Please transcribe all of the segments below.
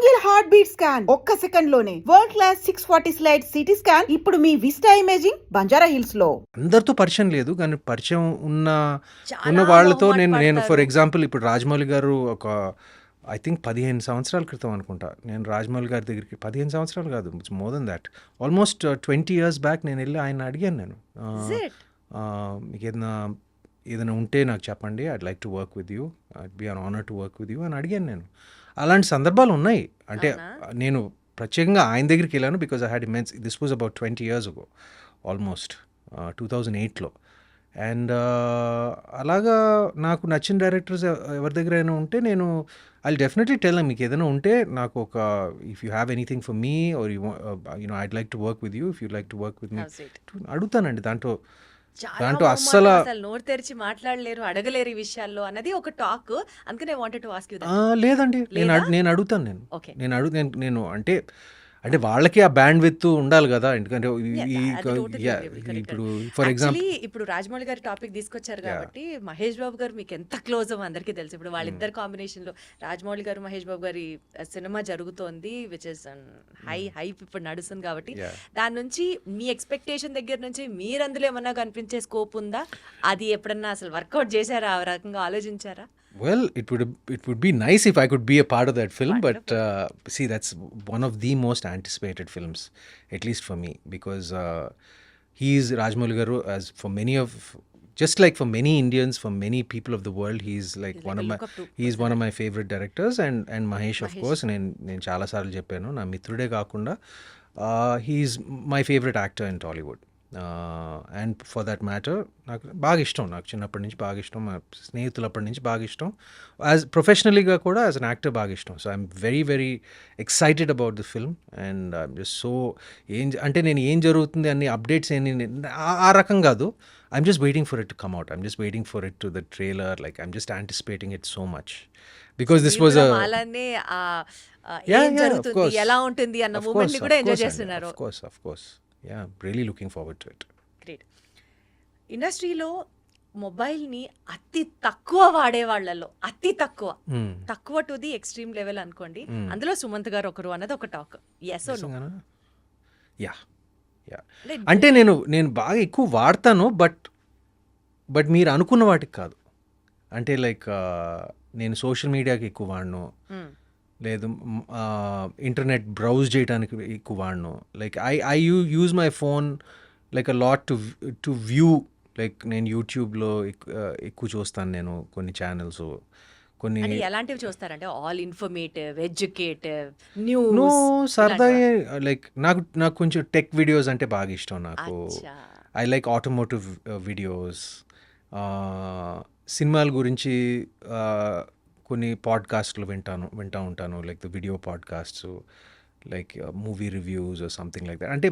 Single heart beat scan ఒక్క second లోనే world class 640 slide CT scan ఇప్పుడు మీ vista imaging Banjara hills లో. అందరితో పరిచయం లేదు కానీ పరిచయం ఉన్న చాలా వాళ్ళతో మొహమాట నేను పడతారు. ఫర్ ఎగ్జాంపుల్ ఇప్పుడు రాజమౌళి గారు ఒక ఐ థింక్ 15 సంవత్సరాల క్రితం అనుకుంటా నేను రాజమౌళి గారి దగ్గరికి 15 సంవత్సరాలు కాదు more than that almost 20 years back నేను వెళ్ళి ఆయన అడిగాను నేను Is it? మీకు ఏదైనా ఉంటే నాకు చెప్పండి, I'd like to work with you, I'd be an honour to work with you అని అడిగాను నేను. అలాంటి సందర్భాలు ఉన్నాయి. అంటే నేను ప్రత్యేకంగా ఆయన దగ్గరికి వెళ్ళాను because I had immense. This was about 20 years ago almost 2008లో. అండ్ అలాగా నాకు నచ్చిన డైరెక్టర్స్ ఎవరి దగ్గరైనా ఉంటే నేను ఐ డెఫినెట్లీ టెల్ మీకు ఏదైనా ఉంటే నాకు ఒక if you have anything for me or you know I'd like to work with you, if you like to work with me How's it? అడుగుతానండి. దాంట్లో చాలా మొహమాటం, అస్సలు అసలు నోరు తెరిచి మాట్లాడలేరు, అడగలేరు ఈ విషయాల్లో అన్నది ఒక టాక్. అందుకనే వాంటెడ్ టు ఆస్క్ యు లేదండి, లేదా? నేను అడుగుతాను. నేను ఓకే. నేను అంటే వాళ్ళకి ఆ బ్యాండ్ విత్ ఉండాలి కదా. ఎందుకంటే ఇప్పుడు ఫర్ ఎగ్జాంపుల్ ఇప్పుడు రాజమౌళి గారి టాపిక్ తీసుకొచ్చారు కాబట్టి మహేష్ బాబు గారు మీకు ఎంత క్లోజ్ అందరికీ తెలుసు. ఇప్పుడు వాళ్ళిద్దరు కాంబినేషన్ లో రాజమౌళి గారు మహేష్ బాబు గారి సినిమా జరుగుతోంది, విచ్ ఇస్ హైప్ ఇప్పుడు నడుస్తుంది కాబట్టి దాని నుంచి మీ ఎక్స్పెక్టేషన్ దగ్గర నుంచి మీరు అందులో ఏమన్నా కనిపించే స్కోప్ ఉందా? అది ఎప్పుడన్నా అసలు వర్కౌట్ చేశారా? ఆ రకంగా ఆలోచించారా? Well, it would be nice if I could be a part of that film, but see, that's one of the most anticipated films, at least for me, because he is Rajamouli Garu, as for many of, just like for many Indians, for many people of the world, he's like he's one of my favorite directors, and Mahesh, of course. నేను చాలా సార్లు చెప్పాను, నా మిత్రుడే కాకుండా he's my favorite actor in Tollywood. And for that matter నాకు బాగా ఇష్టం, నాకు చిన్నప్పటి నుంచి బాగా ఇష్టం, మా స్నేహితులప్పటి నుంచి బాగా ఇష్టం, యాజ్ ప్రొఫెషనల్లీగా కూడా యాజ్ అన్ యాక్టర్ బాగా ఇష్టం. So I'm very very excited about the film and I'm just so అంటే నేను ఏం జరుగుతుంది అన్ని అప్డేట్స్ ఆ రకం కాదు. I'm just waiting for it to come out, I'm just waiting for it to the trailer, like I'm just anticipating it so much because this was ఎలా ఉంటుంది అన్న మూమెంట్ ని కూడా ఎంజాయ్ చేస్తున్నారు. Of course. Yeah, really looking forward to it. Great. ఇండస్ట్రీలో మొబైల్ని అతి తక్కువ వాడే వాళ్ళలో అతి తక్కువ టు ది ఎక్స్ట్రీమ్ లెవెల్ అనుకోండి, అందులో సుమంత్ గారు ఒకరు అన్నది ఒక talk. Yes or no? Yeah అంటే నేను బాగా ఎక్కువ వాడతాను, బట్ మీరు అనుకున్న వాటికి కాదు. అంటే లైక్ నేను సోషల్ మీడియాకి ఎక్కువ వాడను, లేదు ఇంటర్నెట్ బ్రౌజ్ చేయడానికి ఎక్కువ వాడను. Like I use my phone like a lot to view. Like నేను యూట్యూబ్లో ఎక్కువ చూస్తాను నేను కొన్ని ఛానల్స్. కొన్ని ఎలాంటివి చూస్తారంటే all informative, educative, no news? సరదా లైక్ నాకు కొంచెం టెక్ వీడియోస్ అంటే బాగా ఇష్టం. నాకు ఐ లైక్ ఆటోమోటివ్ వీడియోస్, సినిమాల గురించి కొన్ని పాడ్కాస్ట్లు వింటూ ఉంటాను, like the video podcasts, like movie reviews or something like that. అంటే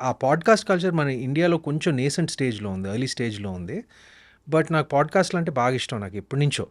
ఆ పాడ్కాస్ట్ కల్చర్ మన ఇండియాలో కొంచెం నేసెంట్ స్టేజ్లో ఉంది, ఎర్లీ స్టేజ్లో ఉంది, బట్ నాకు పాడ్కాస్ట్లు అంటే బాగా ఇష్టం నాకు ఎప్పటి నుంచో.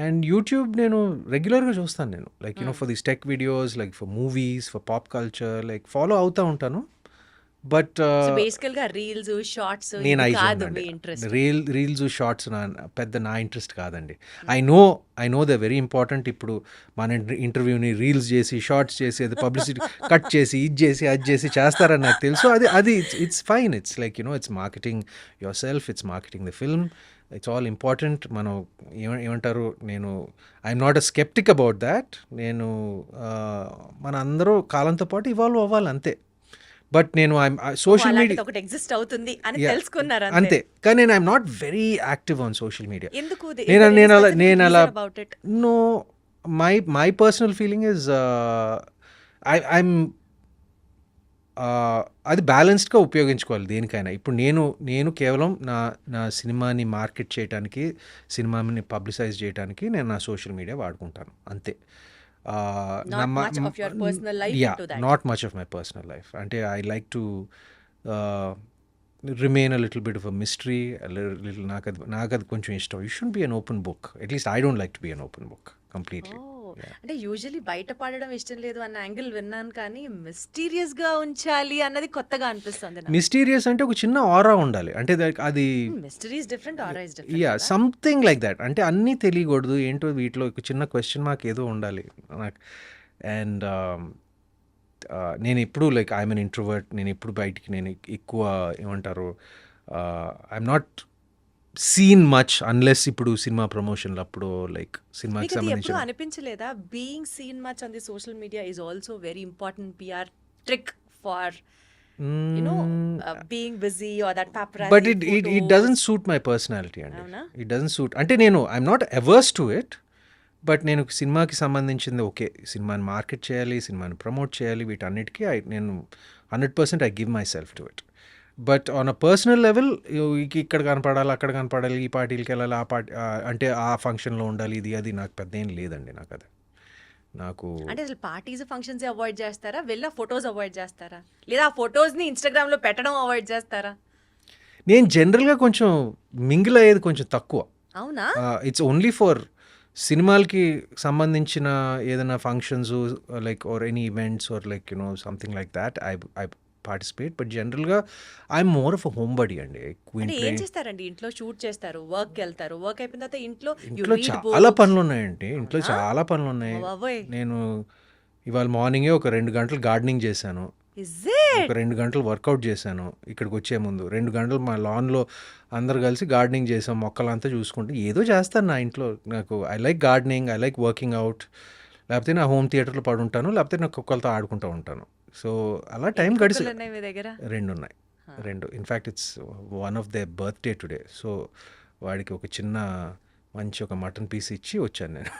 అండ్ యూట్యూబ్ నేను రెగ్యులర్గా చూస్తాను నేను, like you know for this tech videos, like for movies, for pop culture, like follow అవుతూ ఉంటాను. బట్ బేసికల్గా రీల్స్, షార్ట్స్ నేను కాదు మీ ఇంట్రెస్ట్? రీల్స్ షార్ట్స్ నా ఇంట్రెస్ట్ కాదండి. I know they very important. ఇప్పుడు మన ఇంటర్వ్యూని రీల్స్ చేసి, షార్ట్స్ చేసి, అది పబ్లిసిటీ కట్ చేసి, అది చేసి చేస్తారని నాకు తెలుసు. అది it's fine. It's like you know it's marketing your self, it's marketing the film, it's all important. మనం ఏమంటారు, I'm not a sceptic about that. మన అందరూ కాలంతో పాటు ఇవాల్వ్ అవ్వాలి అంతే. బట్ నేను సోషల్ మీడియా ఒకటి ఎగ్జిస్ట్ అవుతుంది అని తెలుసుకున్నారు అంతే. కానీ నేను I'm not very active on social media. ఎందుకు? నేను అలా no, my personal feeling is I'm అది బ్యాలెన్స్డ్గా ఉపయోగించుకోవాలి దేనికైనా. ఇప్పుడు నేను కేవలం నా సినిమాని మార్కెట్ చేయడానికి, సినిమాని పబ్లిసైజ్ చేయడానికి నేను నా సోషల్ మీడియా వాడుకుంటాను అంతే. Not much of your personal life into that. Not much of my personal life. అంటే I like to remain a little bit of a mystery, నాకు అది కొంచెం ఇష్టం. You shouldn't be an open book. At least I don't like to be an open book completely. అంటే usually బయట పడడం ఇష్టం లేదు అన్న యాంగిల్ విన్నాను, కానీ మిస్టీరియస్ గా ఉంచాలి అన్నది కొత్తగా అనిపిస్తుంది. మిస్టీరియస్ అంటే ఒక చిన్న ఆరా ఉండాలి. అంటే అది mystery is different, aura is different. Yeah, something like that. అంటే అన్నీ తెలియకూడదు, ఏంటో వీటిలో ఒక చిన్న క్వశ్చన్ మార్క్ ఏదో ఉండాలి. అండ్ నేను ఎప్పుడు లైక్ ఐఎమ్ అన్ ఇంట్రోవర్ట్. నేను ఎప్పుడు బయటికి నేను ఎక్కువ ఏమంటారు I'm not seen much unless ఇప్పుడు సినిమా ప్రమోషన్లు అప్పుడు లైక్ సినిమాకి మీకు అది ఎప్పుడు సంబంధించిన అనిపించలేదా being seen much on the social media is also very important PR trick for being busy or that paparazzi but it photos? Doesn't suit my personality అండి. అవునా? ఇట్ డజంట్ సూట్ అంటే నేను I'm not averse to it. But నేను సినిమాకి సంబంధించింది okay, సినిమాని market చేయాలి, సినిమాని ప్రమోట్ చేయాలి, వీటన్నిటికీ నేను 100% I give my self to it. But on a personal level ఇక్కడ కనపడాలి, అక్కడ కనపడాలి, ఈ పార్టీలకి వెళ్ళాలి, ఆ పార్టీ అంటే ఆ ఫంక్షన్లో ఉండాలి, ఇది అది నాకు పెద్ద ఏం లేదండి. నాకు అది నాకు అంటే అసలు పార్టీస్ ఫంక్షన్స్ అవాయిడ్ చేస్తారా, వెళ్ళి ఫొటోస్ అవాయిడ్ చేస్తారా, లేదా ఆ ఫొటోస్ ని ఇన్స్టాగ్రామ్ లో పెట్టడం అవాయిడ్ చేస్తారా? నేను జనరల్గా కొంచెం మింగిల్ అయ్యేది కొంచెం తక్కువ. అవునా? ఇట్స్ ఓన్లీ ఫర్ సినిమాలకి సంబంధించిన ఏదైనా functions like or any events or like something like that I participate. But జనరల్గా I'm more of a home buddy అండి. అంటే ఏం చేస్తారండి? ఇంట్లో షూట్ చేస్తారు, వర్క్ వెళ్తారు, వర్క్ అయిపోయిన తర్వాత ఇంట్లో ఇంట్లో చాలా పనులు ఉన్నాయండి. ఇంట్లో చాలా పనులు ఉన్నాయి. బాబోయ్, నేను ఇవాళ మార్నింగే ఒక 2 గంటలు గార్డెనింగ్ చేశాను, ఇస్ ఇట్? ఒక 2 గంటలు వర్కౌట్ చేశాను. ఇక్కడికి వచ్చే ముందు 2 గంటలు మా లాన్లో అందరు కలిసి గార్డెనింగ్ చేసాం, మొక్కలంతా చూసుకుంటే ఏదో చేస్తాను నా ఇంట్లో. నాకు I like gardening, I like working out. లేకపోతే నా హోమ్ థియేటర్లో పడుంటాను, లేకపోతే నా కుక్కలతో ఆడుకుంటూ ఉంటాను. సో అలా టైం గడిచి కుక్కలు ఉన్నాయి మీ దగ్గర? 2 ఉన్నాయి. 2 in fact it's one of they birthday today. So వాడికి ఒక చిన్న మంచి ఒక మటన్ పీస్ ఇచ్చి వచ్చాను నేను.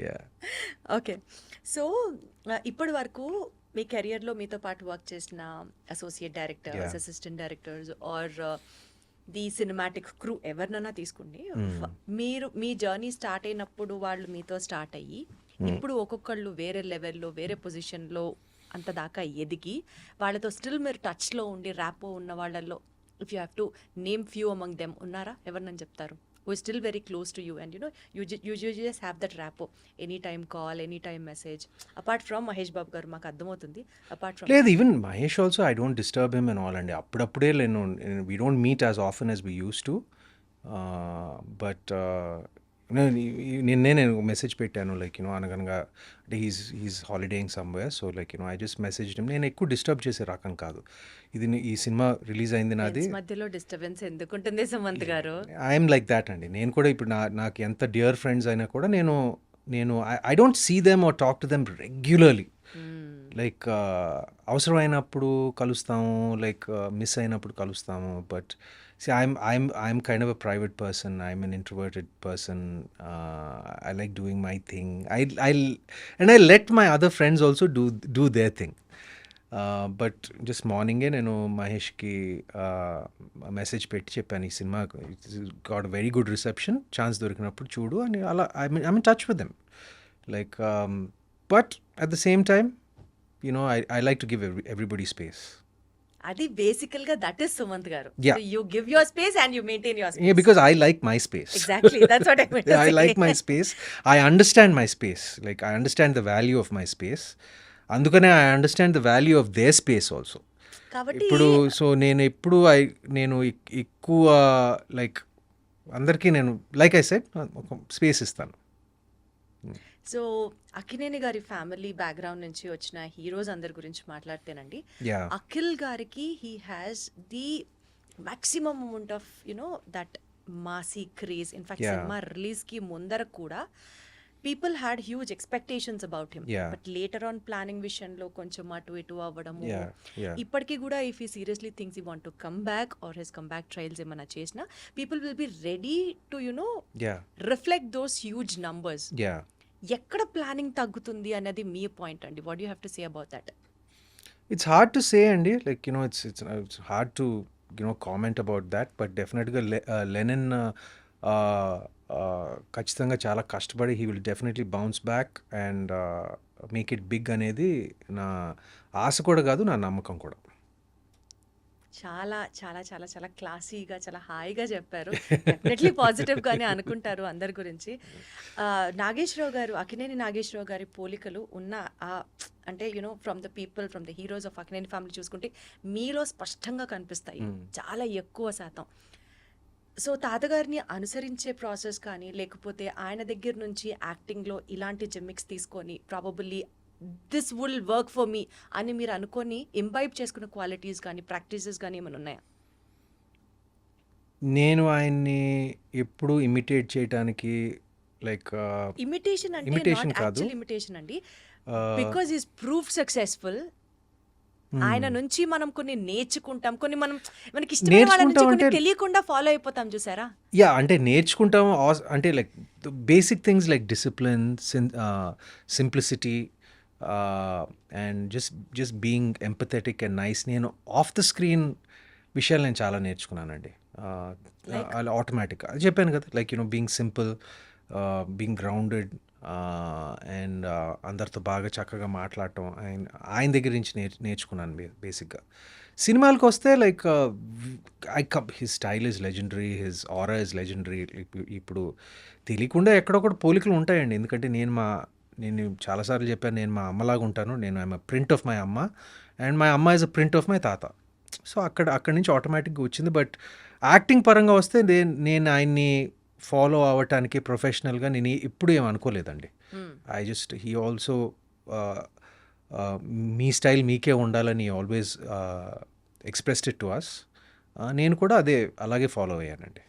Yeah okay. సో ఇప్పటి వరకు మీ కెరియర్లో మీతో పాటు వర్క్ చేసిన associate directors, Yeah. Assistant directors or the cinematic crew ఎవరినైనా తీసుకోండి, మీరు మీ జర్నీ స్టార్ట్ అయినప్పుడు వాళ్ళు మీతో స్టార్ట్ అయ్యి ఇప్పుడు ఒక్కొక్కళ్ళు వేరే లెవెల్లో వేరే పొజిషన్లో అంత దాకా ఎదిగి వాళ్ళతో స్టిల్ మీరు టచ్లో ఉండి ర్యాపో ఉన్న వాళ్ళల్లో if you have to name few among them ఉన్నారా? ఎవరినని చెప్తారు? who is still very close to you and you just have that rapport, anytime call, anytime message, apart from Mahesh Babu garu maaku అర్థమవుతుంది, apart from లేదు, even Mahesh also I don't disturb him and all అండి. అప్పుడప్పుడే నేను we don't meet as often as we use to. But నిన్నే నేను message పెట్టాను like అనగనగా అంటే he's holidaying somewhere. So like I just message him. నేను ఎక్కువ డిస్టర్బ్ చేసే రకం కాదు. ఈ సినిమా రిలీజ్ అయింది నాది, friends మధ్యలో డిస్టర్బెన్స్ ఎందుకుంటుంది సుమంత్ గారు? ఐఎమ్ లైక్ దాట్ అండి. నేను కూడా ఇప్పుడు నాకు ఎంత డియర్ ఫ్రెండ్స్ అయినా కూడా నేను I don't see them or talk to them regularly. Like అవసరమైనప్పుడు కలుస్తాము, లైక్ మిస్ అయినప్పుడు కలుస్తాము. But see I'm kind of a private person. I'm an introverted person. I like doing my thing. I let my other friends also do their thing. But just morning నేను మహేష్కి message పెట్టి చెప్పాను, ఈ cinema got very good reception, chance దొరికినప్పుడు చూడు అని. అలా I mean touch with them like. But at the same time I like to give everybody space. అది బేసికల్ గా దట్ ఇస్ సుమంత్ గారు. Yeah. You give your space and you maintain your space. Yeah, because I like my space. Exactly, that's what I meant to I say. like my space. I understand my space. Like I understand the value of my space. అందుకనే I understand the value of their space also. కాబట్టి ఇప్పుడు so నేను ఎక్కువ like అందరికీ నేను like I said ఒక space ఇస్తాను. So Akkineni గారి ఫ్యామిలీ బ్యాక్గ్రౌండ్ నుంచి వచ్చిన హీరోస్ అందరి గురించి మాట్లాడితేనండి, Yeah. అఖిల్ గారికి he has the maximum amount of that Masih craze. In fact Yeah. Cinema release కి ముందర కూడా people had huge expectations about him. Yeah. But later on planning విషయంలో కొంచెం అటు ఇటు అవ్వడము, Yeah. ఇప్పటికీ కూడా if he seriously things he want to come back or his come back trials ఏమైనా చేసినా people will be ready to Yeah. Reflect those huge numbers. Yeah. ఎక్కడ ప్లానింగ్ తగ్గుతుంది అనేది మీ పాయింట్ అండి? What you have to say about that? It's hard to say అండి, లైక్ it's hard to comment about that. బట్ డెఫినెట్గా లెనిన్ ఖచ్చితంగా చాలా కష్టపడి he will definitely bounce back and make it big అనేది నా ఆశ కూడా కాదు, నా నమ్మకం కూడా. చాలా చాలా చాలా చాలా క్లాసీగా చాలా హాయిగా చెప్పారు. డెఫినెట్లీ పాజిటివ్గానే అనుకుంటారు అందరి గురించి. నాగేశ్వరరావు గారు, అక్కినేని నాగేశ్వరరావు గారి పోలికలు ఉన్న అంటే from the people, from the heroes of Akkineni family చూసుకుంటే మీలో స్పష్టంగా కనిపిస్తాయి చాలా ఎక్కువ శాతం. సో తాతగారిని అనుసరించే ప్రాసెస్ కానీ లేకపోతే ఆయన దగ్గర నుంచి యాక్టింగ్లో ఇలాంటి జిమ్మిక్స్ తీసుకొని probably this will work for me అని మీరు అనుకొని ఇంబైబ్ చేసుకున్న క్వాలిటీస్ కానీ ప్రాక్టీసెస్ కానీ ఏమైనా ఉన్నాయా? నేను ఆయన్ని ఎప్పుడు ఇమిటేట్ చేయడానికి లైక్ ఇమిటేషన్ అంటే Imitation నాట్ కాదు. యాక్చువల్ ఇమిటేషన్ అండి, బికాజ్ ఈస్ ప్రూఫ్ సక్సెస్ఫుల్. ఆయన నుంచి మనం కొన్ని నేర్చుకుంటాం, కొన్ని మనకి ఇష్టమైన వాళ్ళ నుంచి నేర్చుకుంటాం కొన్ని అంటే- తెలియకుండా ఫాలో అయిపోతాం చూసారా? యా అంటే నేర్చుకుంటాం అంటే like basic things like discipline, simplicity and just being empathetic and nice. నేను ఆఫ్ ద స్క్రీన్ విషయాలు నేను చాలా నేర్చుకున్నానండి. అలా ఆటోమేటిక్గా అది చెప్పాను కదా, like being simple, being grounded and అందరితో బాగా చక్కగా మాట్లాడటం ఆయన దగ్గర నుంచి నేర్చుకున్నాను బేసిక్గా. సినిమాలకు వస్తే like his style is legendary, his aura is legendary. ఇప్పుడు తెలియకుండా ఎక్కడొక్కడ పోలికలు ఉంటాయండి, ఎందుకంటే నేను చాలాసార్లు చెప్పాను, నేను మా అమ్మలాగా ఉంటాను. నేను ఐఎమ్ ప్రింట్ ఆఫ్ మై అమ్మ అండ్ మై అమ్మ is a print of my తాత. సో అక్కడి నుంచి ఆటోమేటిక్గా వచ్చింది. బట్ యాక్టింగ్ పరంగా వస్తే నేను ఆయన్ని ఫాలో అవ్వటానికి ప్రొఫెషనల్గా నేను ఎప్పుడు ఏం అనుకోలేదండి. హీ ఆల్సో మీ స్టైల్ మీకే ఉండాలని always expressed it to us. నేను కూడా అలాగే ఫాలో అయ్యానండి.